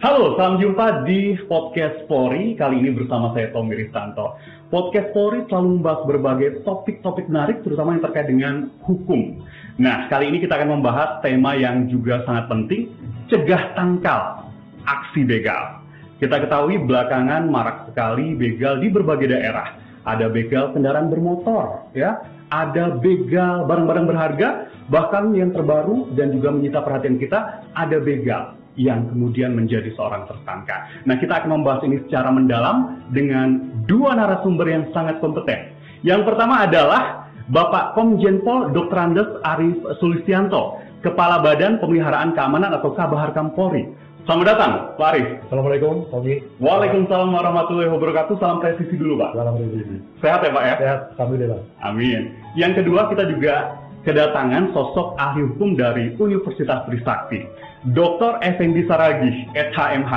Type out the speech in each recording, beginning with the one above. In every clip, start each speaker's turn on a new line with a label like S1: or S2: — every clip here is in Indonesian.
S1: Halo, salam jumpa di Podcast Polri. Kali ini bersama saya Tommy Ristanto. Podcast Polri selalu membahas berbagai topik-topik menarik, terutama yang terkait dengan hukum. Nah, kali ini kita akan membahas tema yang juga sangat penting, cegah tangkal aksi begal. Kita ketahui belakangan marak sekali begal di berbagai daerah. Ada begal kendaraan bermotor, ya, ada begal barang-barang berharga, bahkan yang terbaru dan juga menyita perhatian kita, ada begal yang kemudian menjadi seorang tersangka. Nah, kita akan membahas ini secara mendalam dengan dua narasumber yang sangat kompeten. Yang pertama adalah Bapak Komjen Pol Dr. Andes Arief Sulistianto, Kepala Badan Pemeliharaan Keamanan atau Kabaharkam Polri. Selamat datang, Pak Arief.
S2: Assalamualaikum, Tommy.
S1: Waalaikumsalam warahmatullahi wabarakatuh. Salam presisi dulu, Pak.
S2: Salam presisi.
S1: Sehat ya, Pak ya?
S2: Sehat, alhamdulillah.
S1: Amin. Yang kedua, kita juga kedatangan sosok ahli hukum dari Universitas Trisakti, Dr. Effendi Saragih, SHMH.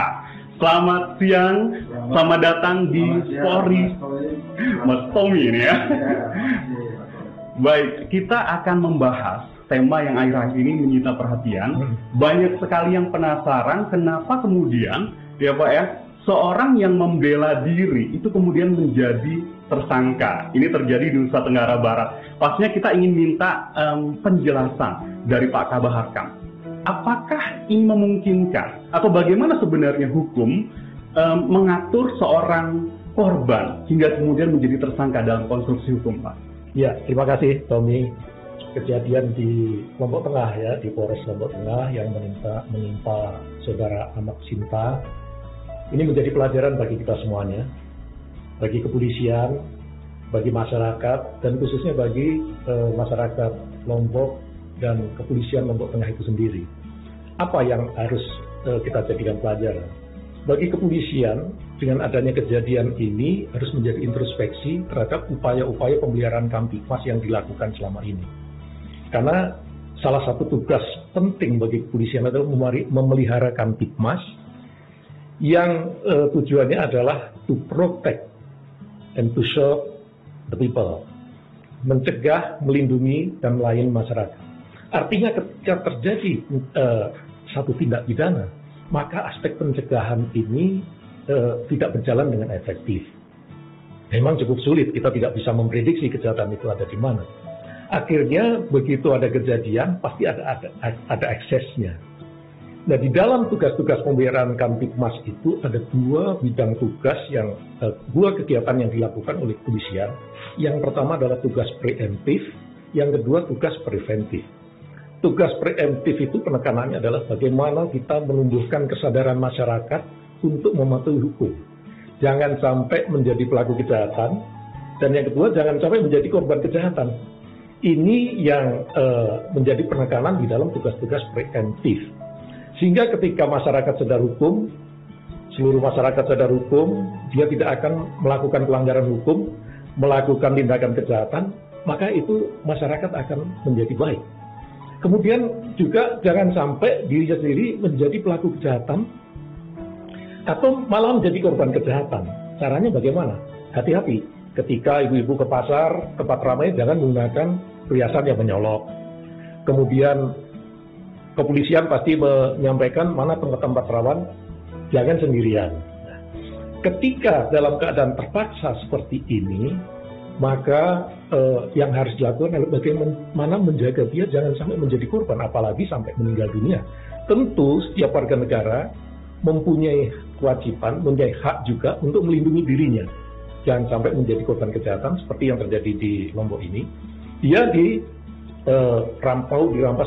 S1: Selamat siang, selamat datang di Polri. Mas Tommy ini ya. Baik, kita akan membahas tema yang akhir-akhir ini menyita perhatian. Banyak sekali yang penasaran kenapa kemudian, ya Pak ya, seorang yang membela diri itu kemudian menjadi tersangka. Ini terjadi di Nusa Tenggara Barat. Pastinya kita ingin minta penjelasan dari Pak Kabaharkam. Apakah ini memungkinkan atau bagaimana sebenarnya hukum mengatur seorang korban hingga kemudian menjadi tersangka dalam konstruksi hukum, Pak?
S2: Ya, terima kasih, Tommy. Kejadian di Lombok Tengah ya, di Polres Lombok Tengah yang menimpa saudara Ahmad Sinta. Ini menjadi pelajaran bagi kita semuanya, bagi kepolisian, bagi masyarakat, dan khususnya bagi masyarakat Lombok dan kepolisian Lombok Tengah itu sendiri. Apa yang harus kita jadikan pelajaran? Bagi kepolisian, dengan adanya kejadian ini harus menjadi introspeksi terhadap upaya-upaya pemeliharaan Kamtipmas yang dilakukan selama ini. Karena salah satu tugas penting bagi kepolisian adalah memelihara Kamtipmas yang tujuannya adalah to protect and to serve the people, mencegah, melindungi, dan melayani masyarakat. Artinya ketika terjadi satu tindak pidana, maka aspek pencegahan ini tidak berjalan dengan efektif. Memang cukup sulit, kita tidak bisa memprediksi kejahatan itu ada di mana. Akhirnya begitu ada kejadian, pasti ada eksesnya. Nah, di dalam tugas-tugas pemeliharaan Kamtipmas itu ada dua bidang tugas dua kegiatan yang dilakukan oleh kepolisian. Yang pertama adalah tugas preemptif, yang kedua tugas preventif. Tugas preemptif itu penekanannya adalah bagaimana kita menumbuhkan kesadaran masyarakat untuk mematuhi hukum. Jangan sampai menjadi pelaku kejahatan, dan yang kedua jangan sampai menjadi korban kejahatan. Ini yang menjadi penekanan di dalam tugas-tugas preemptif. Sehingga ketika masyarakat sadar hukum, seluruh masyarakat sadar hukum, dia tidak akan melakukan pelanggaran hukum, melakukan tindakan kejahatan, maka itu masyarakat akan menjadi baik. Kemudian juga jangan sampai dirinya sendiri menjadi pelaku kejahatan atau malah menjadi korban kejahatan. Caranya bagaimana? Hati-hati. Ketika ibu-ibu ke pasar, tempat ramai, jangan menggunakan perhiasan yang menyolok. Kemudian kepolisian pasti menyampaikan mana tempat-tempat rawan, jangan sendirian. Ketika dalam keadaan terpaksa seperti ini, maka yang harus dilakukan adalah bagaimana menjaga dia jangan sampai menjadi korban, apalagi sampai meninggal dunia. Tentu setiap warga negara mempunyai kewajiban, mempunyai hak juga untuk melindungi dirinya. Jangan sampai menjadi korban kejahatan seperti yang terjadi di Lombok ini. Dia dirampas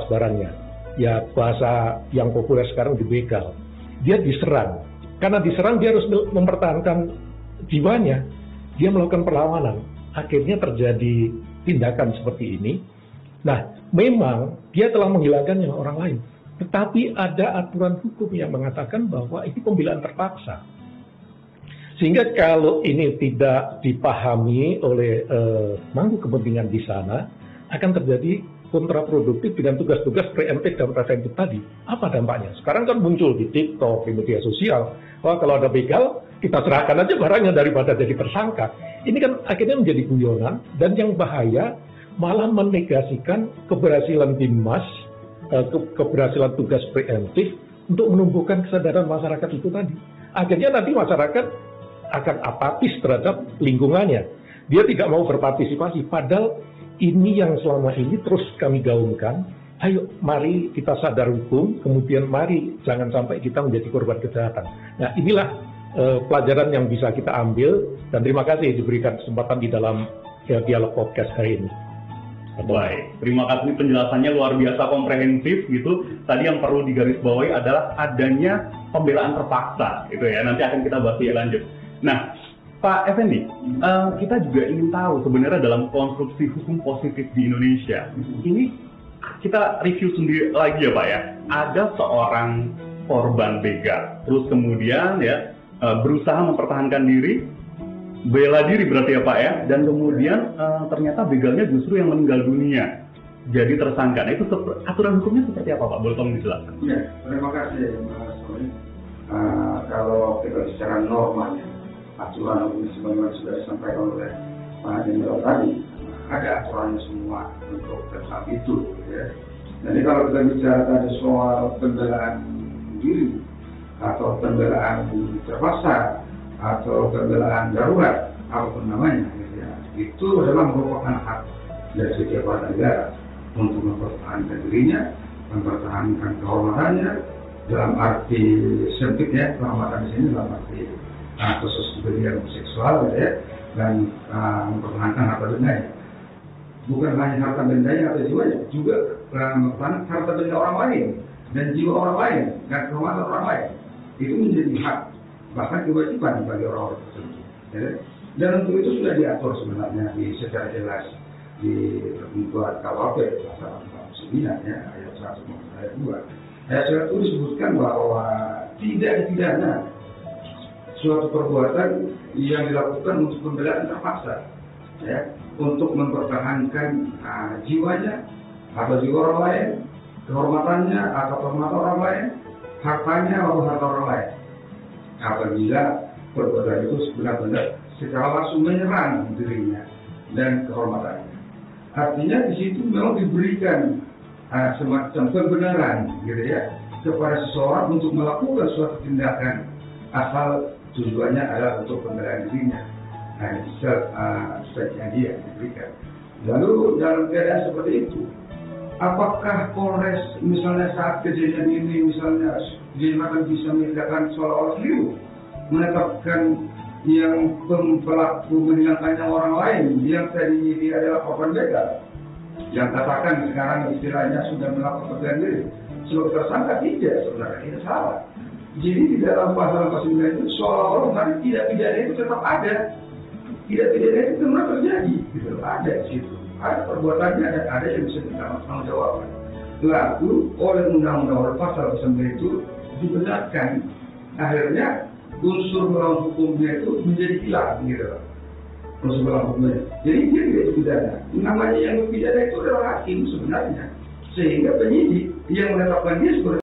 S2: barangnya. Ya, bahasa yang populer sekarang dibegal. Dia diserang. Karena diserang dia harus mempertahankan jiwanya. Dia melakukan perlawanan. Akhirnya terjadi tindakan seperti ini. Nah, memang dia telah menghilangkan nyawa orang lain. Tetapi ada aturan hukum yang mengatakan bahwa itu pembelaan terpaksa. Sehingga kalau ini tidak dipahami oleh mangku kepentingan di sana, akan terjadi kontraproduktif dengan tugas-tugas preemptif dan preventif tadi. Apa dampaknya? Sekarang kan muncul di TikTok, di media sosial, wah kalau ada begal, kita serahkan aja barangnya daripada jadi tersangka. Ini kan akhirnya menjadi guyonan, dan yang bahaya malah menegasikan keberhasilan Timmas, keberhasilan tugas preemptif untuk menumbuhkan kesadaran masyarakat itu tadi. Akhirnya nanti masyarakat akan apatis terhadap lingkungannya. Dia tidak mau berpartisipasi, padahal ini yang selama ini terus kami gaungkan. Ayo, mari kita sadar hukum, kemudian mari jangan sampai kita menjadi korban kejahatan. Nah, inilah pelajaran yang bisa kita ambil, dan terima kasih diberikan kesempatan di dalam dialog podcast hari ini.
S1: Baik, terima kasih penjelasannya luar biasa komprehensif gitu. Tadi yang perlu digarisbawahi adalah adanya pembelaan terpaksa, gitu ya. Nanti akan kita bahas lebih lanjut. Nah, Pak Effendi, kita juga ingin tahu sebenarnya dalam konstruksi hukum positif di Indonesia, ini kita review sendiri lagi ya Pak ya. Ada seorang korban begal, terus kemudian ya berusaha mempertahankan diri, bela diri berarti ya Pak ya, dan kemudian ternyata begalnya justru yang meninggal dunia, jadi tersangka. Nah, itu aturan hukumnya seperti apa Pak? Boleh tolong dijelaskan?
S3: Ya, terima kasih Mas Tony. Kalau kita bicara normanya, aturan hukum sebagaimana sudah disampaikan oleh Pak Jenderal tadi, ada aturannya semua untuk tentang itu, ya. Jadi kalau kita bicara tadi soal pembelaan diri atau pembelaan terpaksa atau pembelaan darurat, apapun namanya, ya, itu adalah merupakan hak dari setiap warga negara untuk mempertahankan dirinya, mempertahankan kehormatannya dalam arti sempit ya, kehormatan di sini dalam arti khusus kepentingan seksual ya, dan mempertahankan harta bendanya. Bukan hanya harta bendanya atau jiwanya, juga mempertahankan harta benda orang lain dan jiwa orang lain dan kehormatan orang lain. Itu menjadi hak, bahkan kewajiban bagi orang-orang tersebut. Ya. Dan untuk itu sudah diatur sebenarnya secara jelas di ketentuan KUHP pasal 49 ya, ayat 1 ayat 2. Ayat 1 disebutkan bahwa tidak dipidana suatu perbuatan yang dilakukan untuk pembelaan terpaksa, ya, untuk mempertahankan jiwanya atau jiwa orang lain, kehormatannya atau kehormatan orang lain, hartanya atau harta orang lain. Apabila perbuatan itu benar-benar secara langsung menyerang dirinya dan kehormatannya. Artinya di situ memang diberikan semacam kebenaran, gitu ya, kepada seseorang untuk melakukan suatu tindakan asal tujuannya adalah untuk pembelaan dirinya. Nah, itu sebaiknya dia diberikan. Lalu dalam keadaan seperti itu, apakah Polres misalnya saat kejadian ini misalnya dia akan bisa menegakkan seolah-olah keliru, menetapkan yang pelaku menghilangkan nyawa orang lain yang tadinya dia adalah korban begal, yang katakan sekarang istilahnya sudah melakukan pembelaan diri sebagai tersangka? Tidak, sebenarnya ini salah. Jadi di dalam pasal 49 itu seolah-olah nanti tidak pidana itu tetap ada. Tidak pidana itu benar terjadi, gitu. Ada di situ. Ada perbuatannya, ada yang bisa kita tanggung jawab. Lalu oleh undang-undang pasal 49 itu dibenarkan. Akhirnya unsur melawan hukumnya itu menjadi hilang, gitu. Unsur melawan hukumnya. Jadi dia tidak dipidana. Namanya yang dipidana itu adalah hakim sebenarnya. Sehingga penyidik yang menetapkan dia sebagai